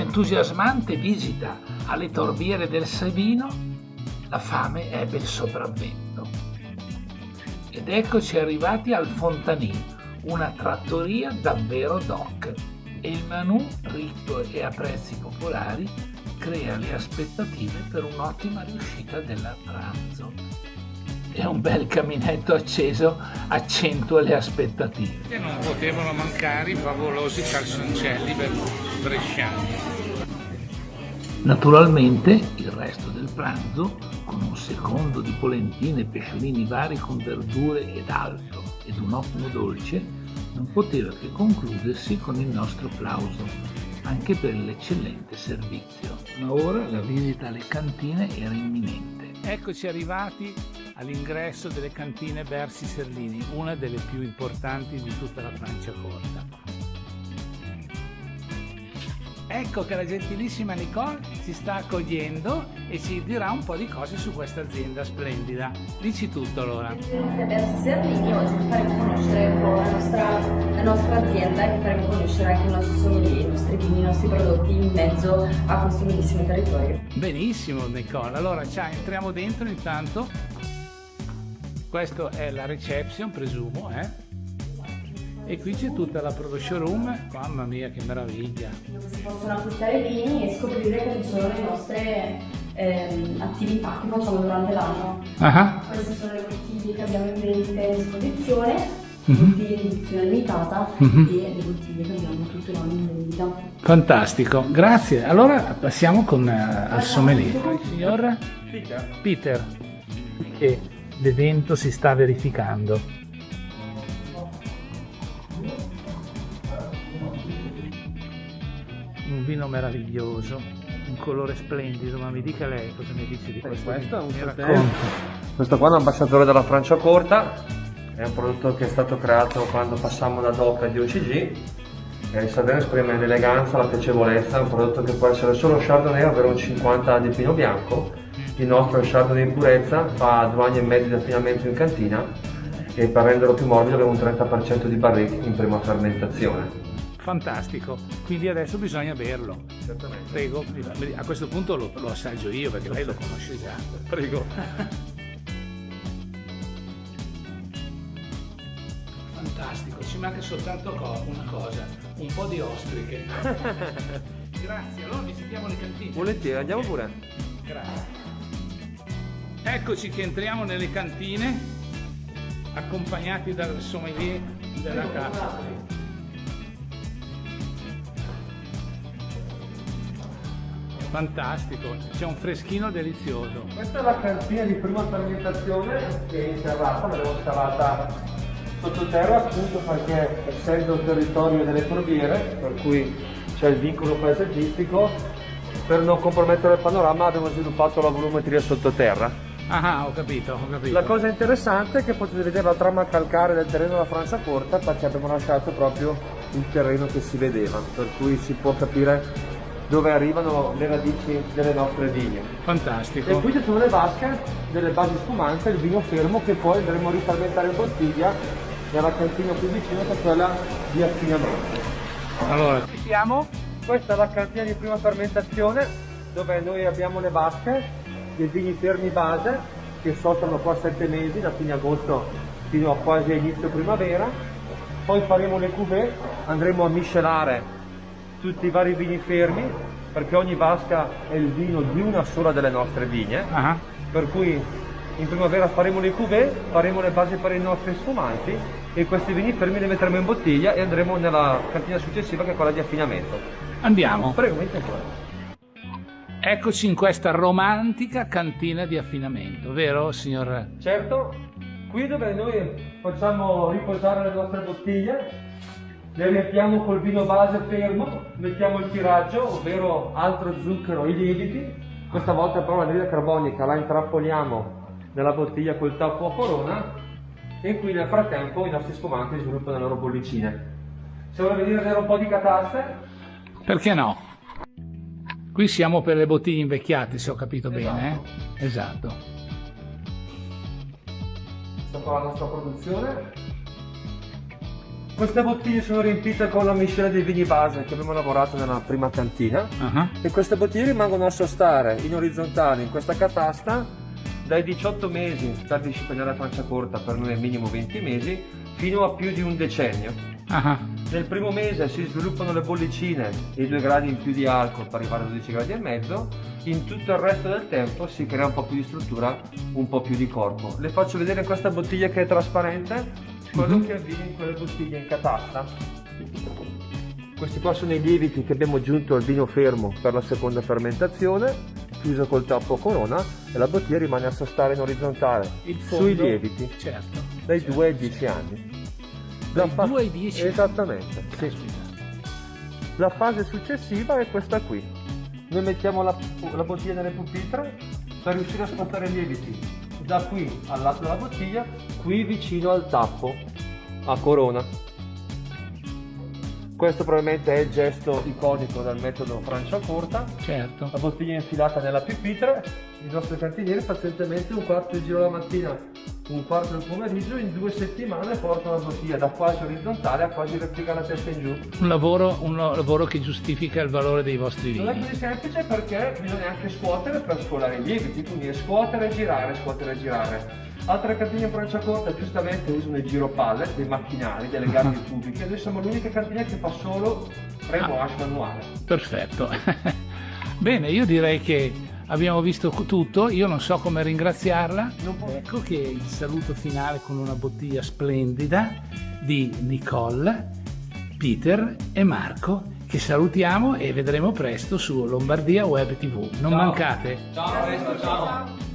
un'entusiasmante visita alle torbiere del Savino, la fame ebbe il sopravvento. Ed eccoci arrivati al Fontanin, una trattoria davvero doc, e il menù ricco e a prezzi popolari crea le aspettative per un'ottima riuscita del pranzo. E un bel caminetto acceso accentua le aspettative. E non potevano mancare i favolosi calzoncelli bresciani. Naturalmente il resto del pranzo, con un secondo di polentine e pesciolini vari con verdure ed altro, ed un ottimo dolce, non poteva che concludersi con il nostro plauso, anche per l'eccellente servizio. Ma ora la visita alle cantine era imminente. Eccoci arrivati all'ingresso delle cantine Bersi Serlini, una delle più importanti di tutta la Franciacorta. Ecco che la gentilissima Nicole ci sta accogliendo e ci dirà un po' di cose su questa azienda splendida. Dici tutto allora. Bersi Serlini, oggi vi faremo conoscere un po' la nostra azienda e vi faremo conoscere anche il nostro sommelier, i nostri vini, i nostri prodotti in mezzo a questo bellissimo territorio. Benissimo Nicole, allora ciao, entriamo dentro intanto. Questa è la reception, presumo, E qui c'è tutta la production room, mamma mia che meraviglia! Dove si possono acquistare i vini e scoprire quali sono le nostre attività che facciamo durante l'anno. Queste sono le bottiglie che abbiamo in vendita in esposizione, bottiglie di edizione limitata e le bottiglie che abbiamo tutto l'anno in vendita. Fantastico, grazie. Allora passiamo al sommelier. Il signor Peter, che l'evento si sta verificando. Un vino meraviglioso, un colore splendido, ma mi dica lei cosa ne dice di questo? Questo è un Sauternes. Questo qua è un ambasciatore della Franciacorta, è un prodotto che è stato creato quando passammo da DOC ad OCG. Il Sauternes esprime l'eleganza, la piacevolezza, è un prodotto che può essere solo Chardonnay, ovvero un 50 di pino bianco. Il nostro è Chardonnay in purezza, fa 2 anni e mezzo di affinamento in cantina e per renderlo più morbido abbiamo un 30% di barrique in prima fermentazione. Fantastico, quindi adesso bisogna berlo. Certamente. Prego, a questo punto lo assaggio io perché lei lo conosce già. Prego. Fantastico, ci manca soltanto una cosa, un po' di ostriche. Grazie, allora visitiamo le cantine. Volentieri, andiamo pure. Grazie. Eccoci che entriamo nelle cantine, accompagnati dal sommelier della casa. Fantastico, c'è un freschino delizioso. Questa è la cantina di prima fermentazione che è interrata, l'abbiamo scavata sottoterra appunto perché essendo il territorio delle torbiere, per cui c'è il vincolo paesaggistico, per non compromettere il panorama abbiamo sviluppato la volumetria sottoterra. Ah, ho capito. La cosa interessante è che potete vedere la trama calcarea del terreno della Franciacorta perché abbiamo lasciato proprio il terreno che si vedeva, per cui si può capire dove arrivano le radici delle nostre vigne. Fantastico. E qui ci sono le vasche delle basi spumanze, il vino fermo che poi andremo a rifermentare in bottiglia nella cantina più vicina che è quella di affinamento. Allora, ci siamo? Questa è la cantina di prima fermentazione dove noi abbiamo le vasche dei vini fermi base che soffrono qua 7 mesi, da fine agosto fino a quasi inizio primavera. Poi faremo le cuvée, andremo a miscelare tutti i vari vini fermi perché ogni vasca è il vino di una sola delle nostre vigne, per cui in primavera faremo le cuvée, faremo le basi per i nostri sfumanti e questi vini fermi li metteremo in bottiglia e andremo nella cantina successiva che è quella di affinamento. Andiamo. Prego, metti qua. Eccoci in questa romantica cantina di affinamento, vero signor? Certo, qui dove noi facciamo riposare le nostre bottiglie, le riempiamo col vino base fermo, mettiamo il tiraggio, ovvero altro zucchero, i lieviti. Questa volta però l'anidride carbonica la intrappoliamo nella bottiglia col tappo a corona e qui nel frattempo i nostri sfumanti sviluppano le loro bollicine. Se vuole venire a vedere un po' di cataste? Perché no? Qui siamo per le bottiglie invecchiate, se ho capito bene, Esatto. Questa qua è la nostra produzione. Queste bottiglie sono riempite con la miscela dei vini base che abbiamo lavorato nella prima cantina e queste bottiglie rimangono a sostare in orizzontale in questa catasta dai 18 mesi per disciplinare Franciacorta, per noi è minimo 20 mesi, fino a più di un decennio. Nel primo mese si sviluppano le bollicine e i 2 gradi in più di alcol per arrivare a 12 gradi e mezzo, in tutto il resto del tempo si crea un po' più di struttura, un po' più di corpo. Le faccio vedere questa bottiglia che è trasparente, quello che avviene in quelle bottiglie in catasta. Questi qua sono i lieviti che abbiamo aggiunto al vino fermo per la seconda fermentazione, chiuso col tappo corona, e la bottiglia rimane a sostare in orizzontale sui lieviti, dai 2 ai 10 anni. Dai 2 ai 10 anni? Esattamente, sì. La fase successiva è questa qui. Noi mettiamo la bottiglia nelle pupitre per riuscire a spostare i lieviti da qui al lato della bottiglia, qui vicino al tappo a corona. Questo probabilmente è il gesto iconico del metodo Franciacorta. Certo. La bottiglia infilata nella pupitre, i nostri cantinieri pazientemente un quarto di giro la mattina, un quarto del pomeriggio, in 2 settimane portano la bottiglia da quasi orizzontale a quasi replica la testa in giù. Un lavoro che giustifica il valore dei vostri vini. Non è così semplice perché bisogna anche scuotere per scolare i lieviti, quindi è scuotere e girare, scuotere e girare. Altre cantine in Franciacorta giustamente usano i giropalle, dei macchinari, delle gabbie pubiche. Noi siamo l'unica cantina che fa solo remouage manuale. Perfetto. Bene, io direi che abbiamo visto tutto, io non so come ringraziarla. Ecco che il saluto finale con una bottiglia splendida di Nicole, Peter e Marco, che salutiamo e vedremo presto su Lombardia Web TV. Non mancate. Ciao, presto, ciao.